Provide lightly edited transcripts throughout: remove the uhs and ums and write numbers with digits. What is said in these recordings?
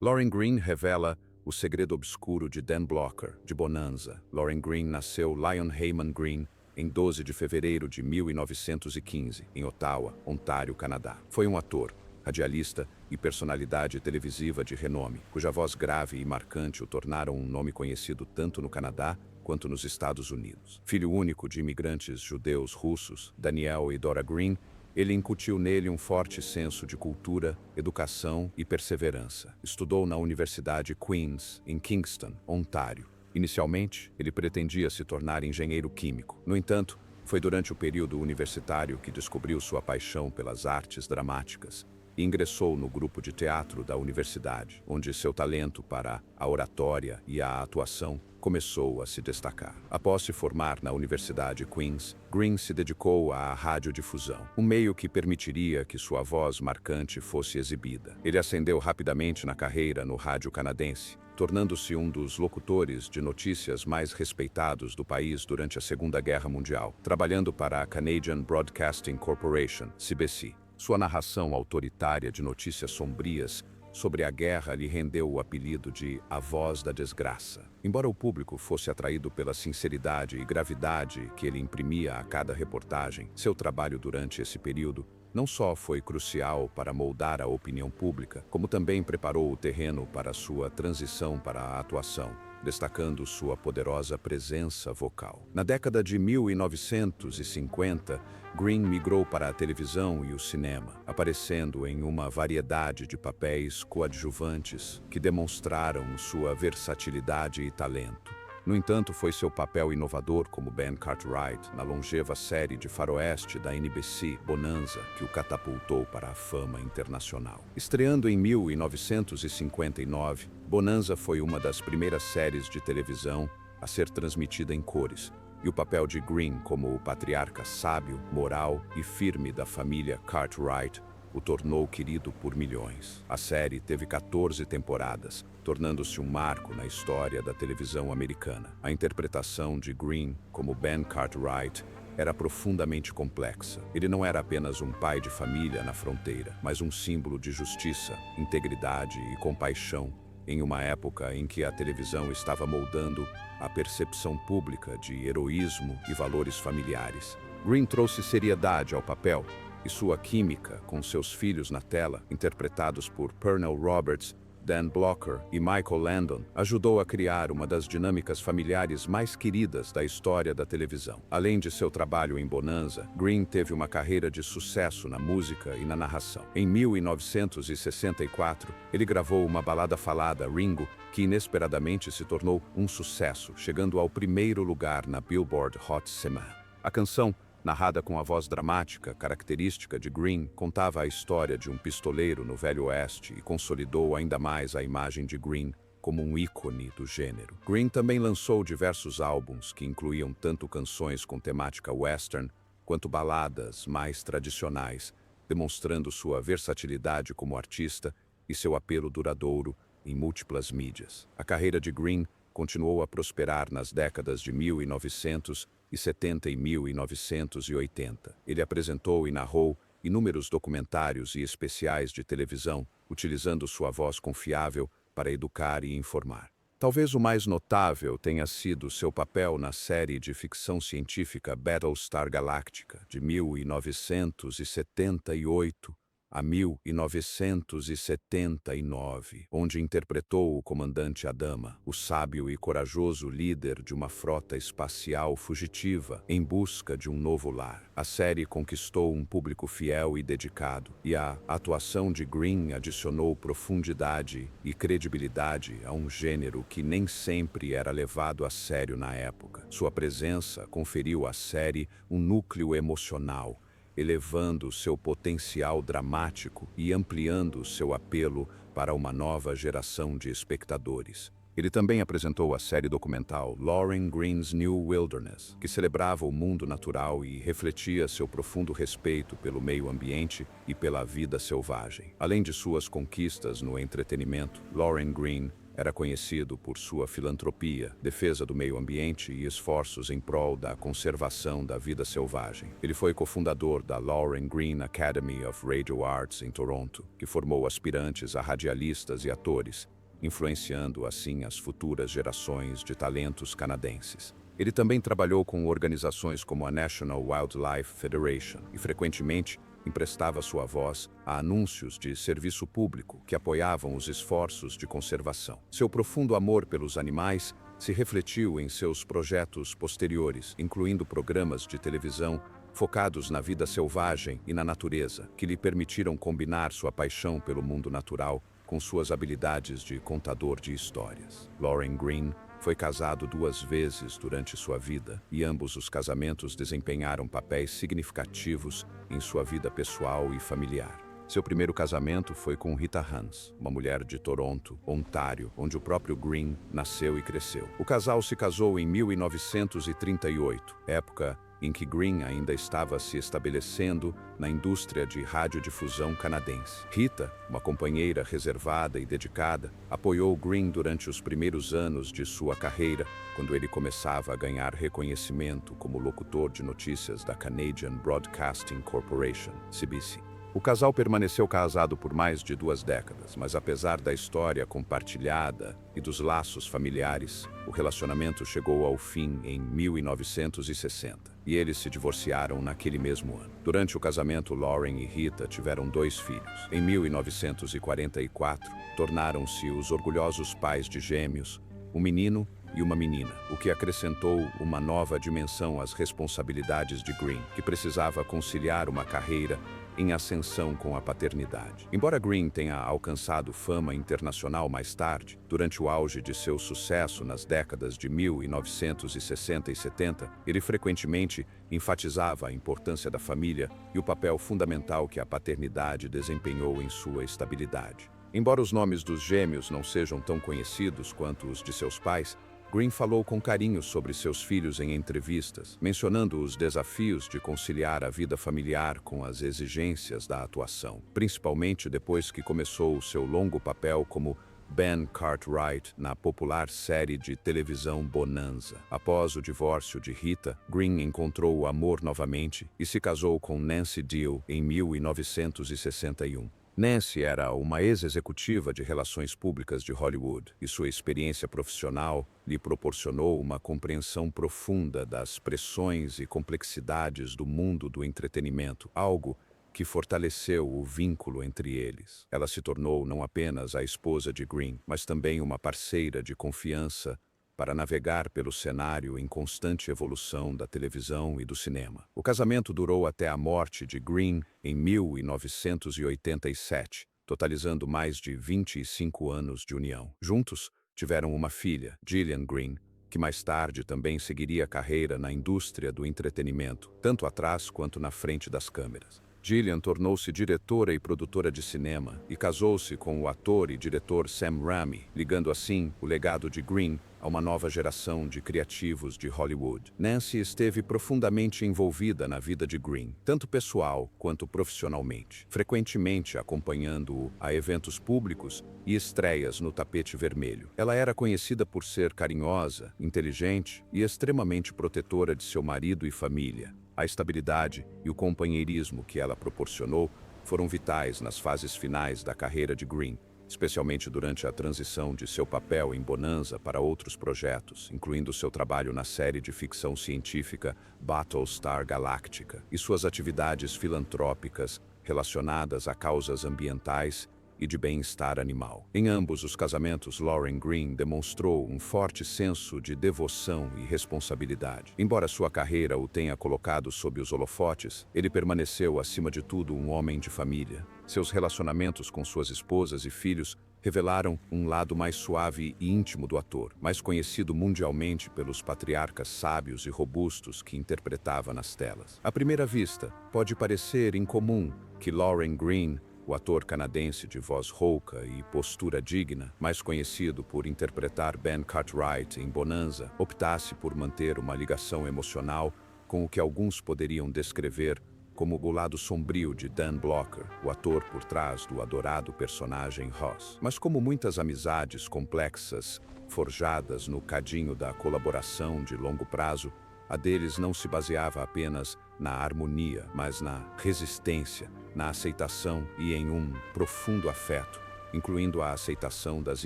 Lauren Green revela o segredo obscuro de Dan Blocker, de Bonanza. Lauren Green nasceu Lion Heyman Green em 12 de fevereiro de 1915, em Ottawa, Ontário, Canadá. Foi um ator, radialista e personalidade televisiva de renome, cuja voz grave e marcante o tornaram um nome conhecido tanto no Canadá quanto nos Estados Unidos. Filho único de imigrantes judeus russos, Daniel e Dora Green, ele incutiu nele um forte senso de cultura, educação e perseverança. Estudou na Universidade Queen's, em Kingston, Ontário. Inicialmente, ele pretendia se tornar engenheiro químico. No entanto, foi durante o período universitário que descobriu sua paixão pelas artes dramáticas e ingressou no grupo de teatro da universidade, onde seu talento para a oratória e a atuação começou a se destacar. Após se formar na Universidade Queen's, Green se dedicou à radiodifusão, um meio que permitiria que sua voz marcante fosse exibida. Ele ascendeu rapidamente na carreira no rádio canadense, tornando-se um dos locutores de notícias mais respeitados do país durante a Segunda Guerra Mundial, trabalhando para a Canadian Broadcasting Corporation, CBC. Sua narração autoritária de notícias sombrias sobre a guerra lhe rendeu o apelido de A Voz da Desgraça. Embora o público fosse atraído pela sinceridade e gravidade que ele imprimia a cada reportagem, seu trabalho durante esse período não só foi crucial para moldar a opinião pública, como também preparou o terreno para sua transição para a atuação, destacando sua poderosa presença vocal. Na década de 1950, Green migrou para a televisão e o cinema, aparecendo em uma variedade de papéis coadjuvantes que demonstraram sua versatilidade e talento. No entanto, foi seu papel inovador como Ben Cartwright na longeva série de faroeste da NBC, Bonanza, que o catapultou para a fama internacional. Estreando em 1959, Bonanza foi uma das primeiras séries de televisão a ser transmitida em cores, e o papel de Green como o patriarca sábio, moral e firme da família Cartwright o tornou querido por milhões. A série teve 14 temporadas, tornando-se um marco na história da televisão americana. A interpretação de Green como Ben Cartwright era profundamente complexa. Ele não era apenas um pai de família na fronteira, mas um símbolo de justiça, integridade e compaixão em uma época em que a televisão estava moldando a percepção pública de heroísmo e valores familiares. Green trouxe seriedade ao papel, e sua química com seus filhos na tela, interpretados por Pernell Roberts, Dan Blocker e Michael Landon, ajudou a criar uma das dinâmicas familiares mais queridas da história da televisão. Além de seu trabalho em Bonanza, Green teve uma carreira de sucesso na música e na narração. Em 1964, ele gravou uma balada falada, Ringo, que inesperadamente se tornou um sucesso, chegando ao primeiro lugar na Billboard Hot 100. A canção, narrada com a voz dramática característica de Green, contava a história de um pistoleiro no Velho Oeste e consolidou ainda mais a imagem de Green como um ícone do gênero. Green também lançou diversos álbuns que incluíam tanto canções com temática western quanto baladas mais tradicionais, demonstrando sua versatilidade como artista e seu apelo duradouro em múltiplas mídias. A carreira de Green continuou a prosperar nas décadas de 1970 e 1980. Ele apresentou e narrou inúmeros documentários e especiais de televisão, utilizando sua voz confiável para educar e informar. Talvez o mais notável tenha sido seu papel na série de ficção científica Battlestar Galactica, de 1978 a 1979, onde interpretou o comandante Adama, o sábio e corajoso líder de uma frota espacial fugitiva em busca de um novo lar. A série conquistou um público fiel e dedicado, e a atuação de Green adicionou profundidade e credibilidade a um gênero que nem sempre era levado a sério na época. Sua presença conferiu à série um núcleo emocional, elevando seu potencial dramático e ampliando seu apelo para uma nova geração de espectadores. Ele também apresentou a série documental Lauren Green's New Wilderness, que celebrava o mundo natural e refletia seu profundo respeito pelo meio ambiente e pela vida selvagem. Além de suas conquistas no entretenimento, Lauren Green era conhecido por sua filantropia, defesa do meio ambiente e esforços em prol da conservação da vida selvagem. Ele foi cofundador da Lauren Green Academy of Radio Arts em Toronto, que formou aspirantes a radialistas e atores, influenciando assim as futuras gerações de talentos canadenses. Ele também trabalhou com organizações como a National Wildlife Federation e frequentemente emprestava sua voz a anúncios de serviço público que apoiavam os esforços de conservação. Seu profundo amor pelos animais se refletiu em seus projetos posteriores, incluindo programas de televisão focados na vida selvagem e na natureza, que lhe permitiram combinar sua paixão pelo mundo natural com suas habilidades de contador de histórias. Lauren Green foi casado 2 vezes durante sua vida e ambos os casamentos desempenharam papéis significativos em sua vida pessoal e familiar. Seu primeiro casamento foi com Rita Hans, uma mulher de Toronto, Ontário, onde o próprio Green nasceu e cresceu. O casal se casou em 1938, época em que Green ainda estava se estabelecendo na indústria de radiodifusão canadense. Rita, uma companheira reservada e dedicada, apoiou Green durante os primeiros anos de sua carreira, quando ele começava a ganhar reconhecimento como locutor de notícias da Canadian Broadcasting Corporation, CBC. O casal permaneceu casado por mais de 2 décadas, mas apesar da história compartilhada e dos laços familiares, o relacionamento chegou ao fim em 1960 e eles se divorciaram naquele mesmo ano. Durante o casamento, Lauren e Rita tiveram 2 filhos. Em 1944, tornaram-se os orgulhosos pais de gêmeos, um menino e uma menina, o que acrescentou uma nova dimensão às responsabilidades de Green, que precisava conciliar uma carreira em ascensão com a paternidade. Embora Green tenha alcançado fama internacional mais tarde, durante o auge de seu sucesso nas décadas de 1960 e 70, ele frequentemente enfatizava a importância da família e o papel fundamental que a paternidade desempenhou em sua estabilidade. Embora os nomes dos gêmeos não sejam tão conhecidos quanto os de seus pais, Green falou com carinho sobre seus filhos em entrevistas, mencionando os desafios de conciliar a vida familiar com as exigências da atuação, principalmente depois que começou o seu longo papel como Ben Cartwright na popular série de televisão Bonanza. Após o divórcio de Rita, Green encontrou o amor novamente e se casou com Nancy Deal em 1961. Nancy era uma ex-executiva de relações públicas de Hollywood e sua experiência profissional lhe proporcionou uma compreensão profunda das pressões e complexidades do mundo do entretenimento, algo que fortaleceu o vínculo entre eles. Ela se tornou não apenas a esposa de Green, mas também uma parceira de confiança para navegar pelo cenário em constante evolução da televisão e do cinema. O casamento durou até a morte de Green em 1987, totalizando mais de 25 anos de união. Juntos, tiveram uma filha, Gillian Green, que mais tarde também seguiria a carreira na indústria do entretenimento, tanto atrás quanto na frente das câmeras. Gillian tornou-se diretora e produtora de cinema e casou-se com o ator e diretor Sam Raimi, ligando assim o legado de Green a uma nova geração de criativos de Hollywood. Nancy esteve profundamente envolvida na vida de Green, tanto pessoal quanto profissionalmente, frequentemente acompanhando-o a eventos públicos e estreias no tapete vermelho. Ela era conhecida por ser carinhosa, inteligente e extremamente protetora de seu marido e família. A estabilidade e o companheirismo que ela proporcionou foram vitais nas fases finais da carreira de Green, especialmente durante a transição de seu papel em Bonanza para outros projetos, incluindo seu trabalho na série de ficção científica Battlestar Galactica e suas atividades filantrópicas relacionadas a causas ambientais e de bem-estar animal. Em ambos os casamentos, Lauren Green demonstrou um forte senso de devoção e responsabilidade. Embora sua carreira o tenha colocado sob os holofotes, ele permaneceu, acima de tudo, um homem de família. Seus relacionamentos com suas esposas e filhos revelaram um lado mais suave e íntimo do ator, mais conhecido mundialmente pelos patriarcas sábios e robustos que interpretava nas telas. À primeira vista, pode parecer incomum que Lauren Green, o ator canadense de voz rouca e postura digna, mais conhecido por interpretar Ben Cartwright em Bonanza, optasse por manter uma ligação emocional com o que alguns poderiam descrever como o lado sombrio de Dan Blocker, o ator por trás do adorado personagem Ross. Mas como muitas amizades complexas, forjadas no cadinho da colaboração de longo prazo, a deles não se baseava apenas na harmonia, mas na resistência, na aceitação e em um profundo afeto, incluindo a aceitação das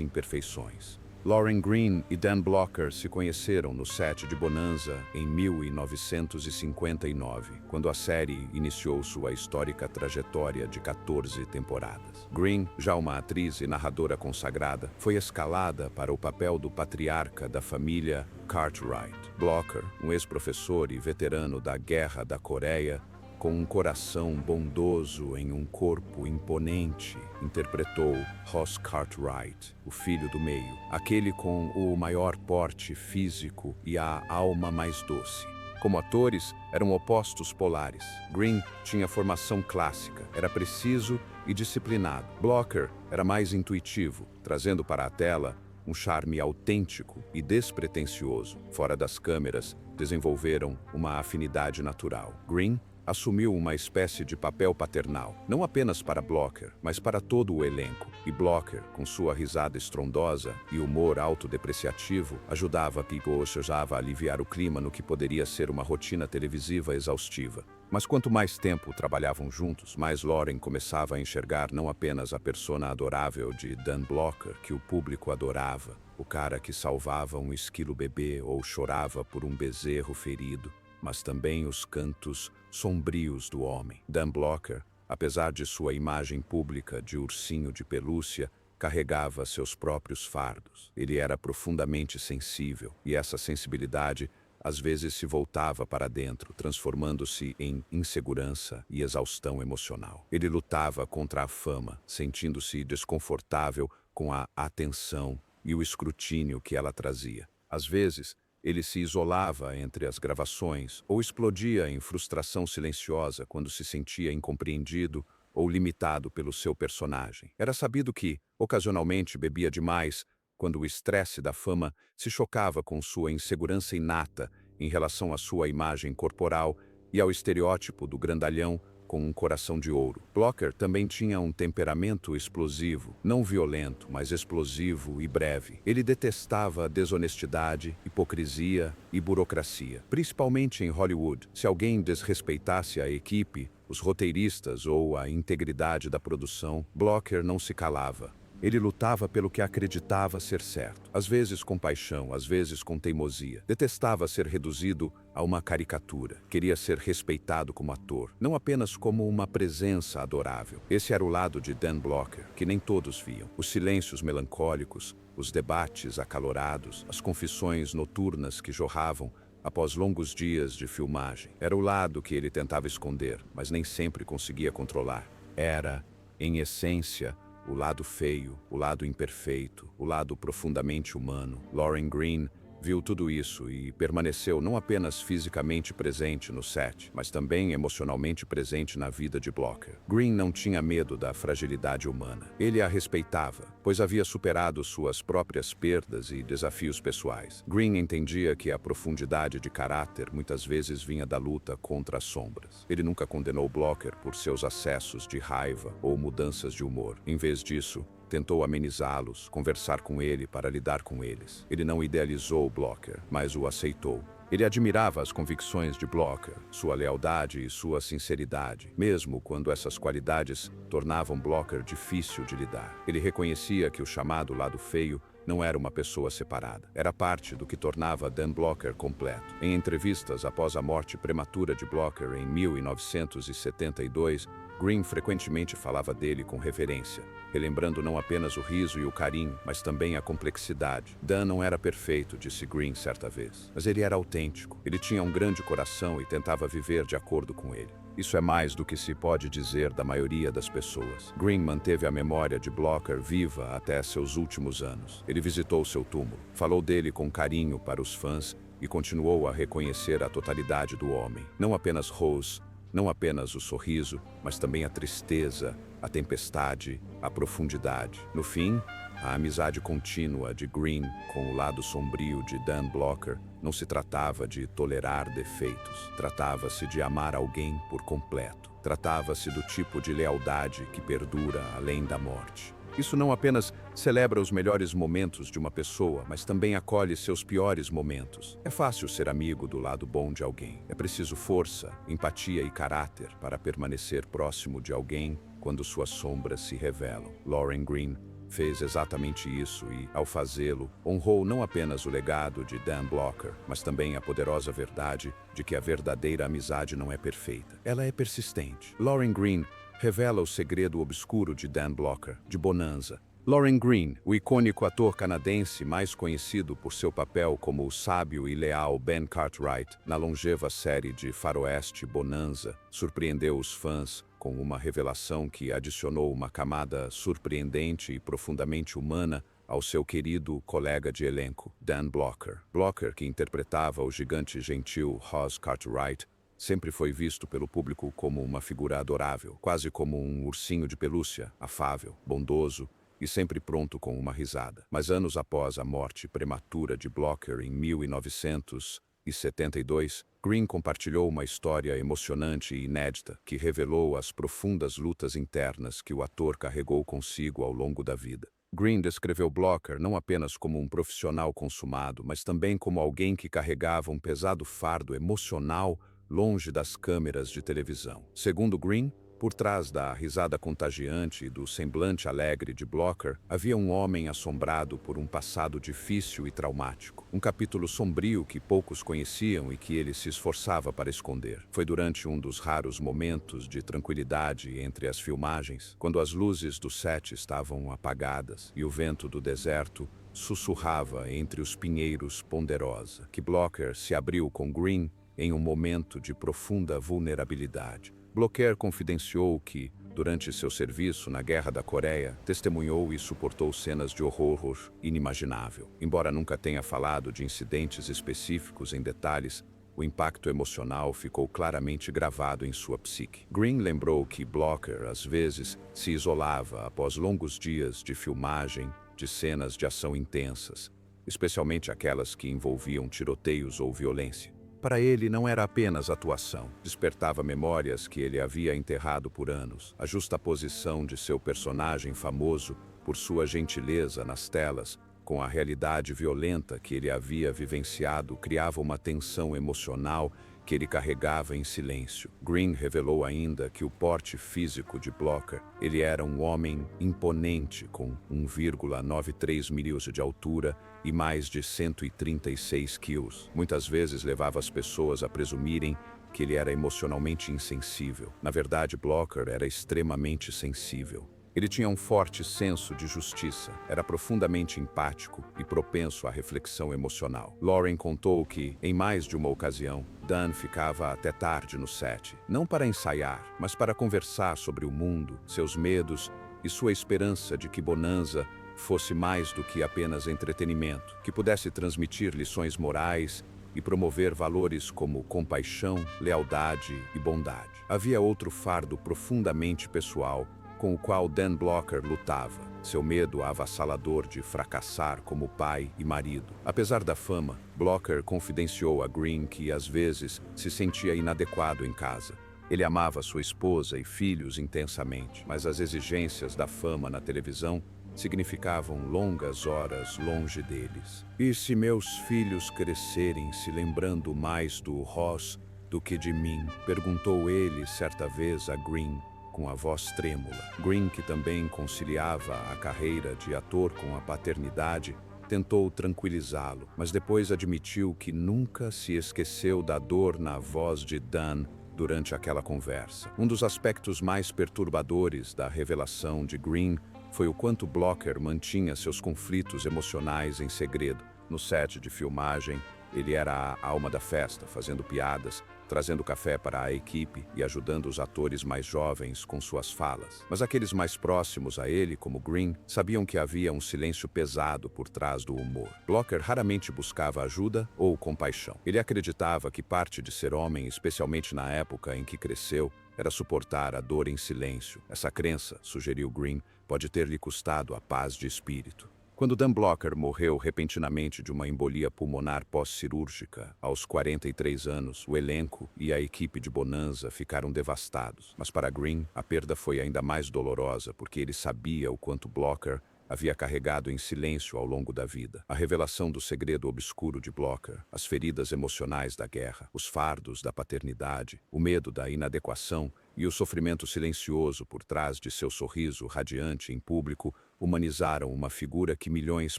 imperfeições. Lauren Green e Dan Blocker se conheceram no set de Bonanza em 1959, quando a série iniciou sua histórica trajetória de 14 temporadas. Green, já uma atriz e narradora consagrada, foi escalada para o papel do patriarca da família Cartwright. Blocker, um ex-professor e veterano da Guerra da Coreia, com um coração bondoso em um corpo imponente, interpretou Ross Cartwright, o filho do meio, aquele com o maior porte físico e a alma mais doce. Como atores, eram opostos polares. Green tinha formação clássica, era preciso e disciplinado. Blocker era mais intuitivo, trazendo para a tela um charme autêntico e despretensioso. Fora das câmeras, desenvolveram uma afinidade natural. Green assumiu uma espécie de papel paternal, não apenas para Blocker, mas para todo o elenco. E Blocker, com sua risada estrondosa e humor autodepreciativo, ajudava a aliviar o clima no que poderia ser uma rotina televisiva exaustiva. Mas quanto mais tempo trabalhavam juntos, mais Lauren começava a enxergar não apenas a persona adorável de Dan Blocker, que o público adorava, o cara que salvava um esquilo bebê ou chorava por um bezerro ferido, mas também os cantos sombrios do homem. Dan Blocker, apesar de sua imagem pública de ursinho de pelúcia, carregava seus próprios fardos. Ele era profundamente sensível, e essa sensibilidade às vezes se voltava para dentro, transformando-se em insegurança e exaustão emocional. Ele lutava contra a fama, sentindo-se desconfortável com a atenção e o escrutínio que ela trazia. Às vezes, ele se isolava entre as gravações ou explodia em frustração silenciosa quando se sentia incompreendido ou limitado pelo seu personagem. Era sabido que, ocasionalmente, bebia demais quando o estresse da fama se chocava com sua insegurança inata em relação à sua imagem corporal e ao estereótipo do grandalhão com um coração de ouro. Blocker também tinha um temperamento explosivo, não violento, mas explosivo e breve. Ele detestava desonestidade, hipocrisia e burocracia, principalmente em Hollywood. Se alguém desrespeitasse a equipe, os roteiristas ou a integridade da produção, Blocker não se calava. Ele lutava pelo que acreditava ser certo, às vezes com paixão, às vezes com teimosia. Detestava ser reduzido a uma caricatura. Queria ser respeitado como ator, não apenas como uma presença adorável. Esse era o lado de Dan Blocker, que nem todos viam. Os silêncios melancólicos, os debates acalorados, as confissões noturnas que jorravam após longos dias de filmagem. Era o lado que ele tentava esconder, mas nem sempre conseguia controlar. Era, em essência, o lado feio, o lado imperfeito, o lado profundamente humano. Lauren Green viu tudo isso e permaneceu não apenas fisicamente presente no set, mas também emocionalmente presente na vida de Blocker. Green não tinha medo da fragilidade humana. Ele a respeitava, pois havia superado suas próprias perdas e desafios pessoais. Green entendia que a profundidade de caráter muitas vezes vinha da luta contra as sombras. Ele nunca condenou Blocker por seus acessos de raiva ou mudanças de humor. Em vez disso, tentou amenizá-los, conversar com ele para lidar com eles. Ele não idealizou Blocker, mas o aceitou. Ele admirava as convicções de Blocker, sua lealdade e sua sinceridade, mesmo quando essas qualidades tornavam Blocker difícil de lidar. Ele reconhecia que o chamado lado feio não era uma pessoa separada. Era parte do que tornava Dan Blocker completo. Em entrevistas após a morte prematura de Blocker em 1972, Green frequentemente falava dele com reverência, relembrando não apenas o riso e o carinho, mas também a complexidade. Dan não era perfeito, disse Green certa vez, mas ele era autêntico. Ele tinha um grande coração e tentava viver de acordo com ele. Isso é mais do que se pode dizer da maioria das pessoas. Green manteve a memória de Blocker viva até seus últimos anos. Ele visitou seu túmulo, falou dele com carinho para os fãs e continuou a reconhecer a totalidade do homem. Não apenas Rose, não apenas o sorriso, mas também a tristeza, a tempestade, a profundidade. No fim, A amizade contínua de Green com o lado sombrio de Dan Blocker não se tratava de tolerar defeitos. Tratava-se de amar alguém por completo. Tratava-se do tipo de lealdade que perdura além da morte. Isso não apenas celebra os melhores momentos de uma pessoa, mas também acolhe seus piores momentos. É fácil ser amigo do lado bom de alguém. É preciso força, empatia e caráter para permanecer próximo de alguém quando suas sombras se revelam. Lauren Green fez exatamente isso e, ao fazê-lo, honrou não apenas o legado de Dan Blocker, mas também a poderosa verdade de que a verdadeira amizade não é perfeita. Ela é persistente. Lauren Green revela o segredo obscuro de Dan Blocker, de Bonanza. Lauren Green, o icônico ator canadense mais conhecido por seu papel como o sábio e leal Ben Cartwright na longeva série de faroeste Bonanza, surpreendeu os fãs com uma revelação que adicionou uma camada surpreendente e profundamente humana ao seu querido colega de elenco, Dan Blocker. Blocker, que interpretava o gigante gentil Ross Cartwright, sempre foi visto pelo público como uma figura adorável, quase como um ursinho de pelúcia, afável, bondoso e sempre pronto com uma risada. Mas anos após a morte prematura de Blocker em 1972, Green compartilhou uma história emocionante e inédita que revelou as profundas lutas internas que o ator carregou consigo ao longo da vida. Green descreveu Blocker não apenas como um profissional consumado, mas também como alguém que carregava um pesado fardo emocional longe das câmeras de televisão. Segundo Green, por trás da risada contagiante e do semblante alegre de Blocker, havia um homem assombrado por um passado difícil e traumático. Um capítulo sombrio que poucos conheciam e que ele se esforçava para esconder. Foi durante um dos raros momentos de tranquilidade entre as filmagens, quando as luzes do set estavam apagadas e o vento do deserto sussurrava entre os pinheiros ponderosa, que Blocker se abriu com Green em um momento de profunda vulnerabilidade. Blocker confidenciou que, durante seu serviço na Guerra da Coreia, testemunhou e suportou cenas de horror inimaginável. Embora nunca tenha falado de incidentes específicos em detalhes, o impacto emocional ficou claramente gravado em sua psique. Green lembrou que Blocker, às vezes, se isolava após longos dias de filmagem de cenas de ação intensas, especialmente aquelas que envolviam tiroteios ou violência. Para ele não era apenas atuação, despertava memórias que ele havia enterrado por anos. A justaposição de seu personagem famoso por sua gentileza nas telas, com a realidade violenta que ele havia vivenciado, criava uma tensão emocional que ele carregava em silêncio. Green revelou ainda que o porte físico de Blocker, ele era um homem imponente com 1,93 milhas de altura e mais de 136 quilos. Muitas vezes levava as pessoas a presumirem que ele era emocionalmente insensível. Na verdade, Blocker era extremamente sensível. Ele tinha um forte senso de justiça, era profundamente empático e propenso à reflexão emocional. Lauren contou que, em mais de uma ocasião, Dan ficava até tarde no set, não para ensaiar, mas para conversar sobre o mundo, seus medos e sua esperança de que Bonanza fosse mais do que apenas entretenimento, que pudesse transmitir lições morais e promover valores como compaixão, lealdade e bondade. Havia outro fardo profundamente pessoal com o qual Dan Blocker lutava, seu medo avassalador de fracassar como pai e marido. Apesar da fama, Blocker confidenciou a Green que às vezes se sentia inadequado em casa. Ele amava sua esposa e filhos intensamente, mas as exigências da fama na televisão significavam longas horas longe deles. E se meus filhos crescerem se lembrando mais do Ross do que de mim? Perguntou ele certa vez a Green, com a voz trêmula. Green, que também conciliava a carreira de ator com a paternidade, tentou tranquilizá-lo, mas depois admitiu que nunca se esqueceu da dor na voz de Dan durante aquela conversa. Um dos aspectos mais perturbadores da revelação de Green foi o quanto Blocker mantinha seus conflitos emocionais em segredo. No set de filmagem, ele era a alma da festa, fazendo piadas, trazendo café para a equipe e ajudando os atores mais jovens com suas falas. Mas aqueles mais próximos a ele, como Green, sabiam que havia um silêncio pesado por trás do humor. Blocker raramente buscava ajuda ou compaixão. Ele acreditava que parte de ser homem, especialmente na época em que cresceu, era suportar a dor em silêncio. Essa crença, sugeriu Green, pode ter lhe custado a paz de espírito. Quando Dan Blocker morreu repentinamente de uma embolia pulmonar pós-cirúrgica, aos 43 anos, o elenco e a equipe de Bonanza ficaram devastados. Mas para Green, a perda foi ainda mais dolorosa porque ele sabia o quanto Blocker havia carregado em silêncio ao longo da vida. A revelação do segredo obscuro de Blocker, as feridas emocionais da guerra, os fardos da paternidade, o medo da inadequação e o sofrimento silencioso por trás de seu sorriso radiante em público humanizaram uma figura que milhões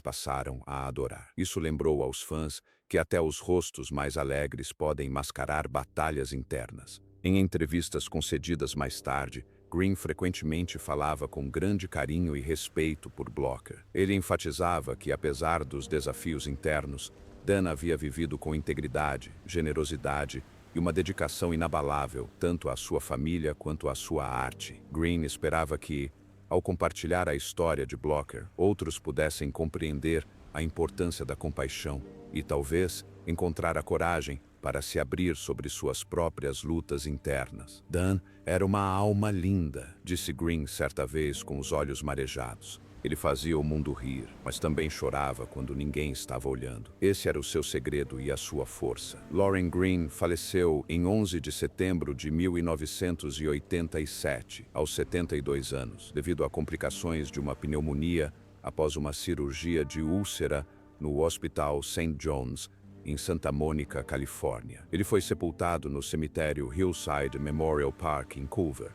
passaram a adorar. Isso lembrou aos fãs que até os rostos mais alegres podem mascarar batalhas internas. Em entrevistas concedidas mais tarde, Green frequentemente falava com grande carinho e respeito por Blocker. Ele enfatizava que, apesar dos desafios internos, Dan havia vivido com integridade, generosidade e uma dedicação inabalável tanto à sua família quanto à sua arte. Green esperava que, ao compartilhar a história de Blocker, outros pudessem compreender a importância da compaixão e, talvez, encontrar a coragem para se abrir sobre suas próprias lutas internas. Dan era uma alma linda, disse Green certa vez com os olhos marejados. Ele fazia o mundo rir, mas também chorava quando ninguém estava olhando. Esse era o seu segredo e a sua força. Lauren Green faleceu em 11 de setembro de 1987, aos 72 anos, devido a complicações de uma pneumonia após uma cirurgia de úlcera no Hospital St. John's, em Santa Mônica, Califórnia. Ele foi sepultado no cemitério Hillside Memorial Park, em Culver.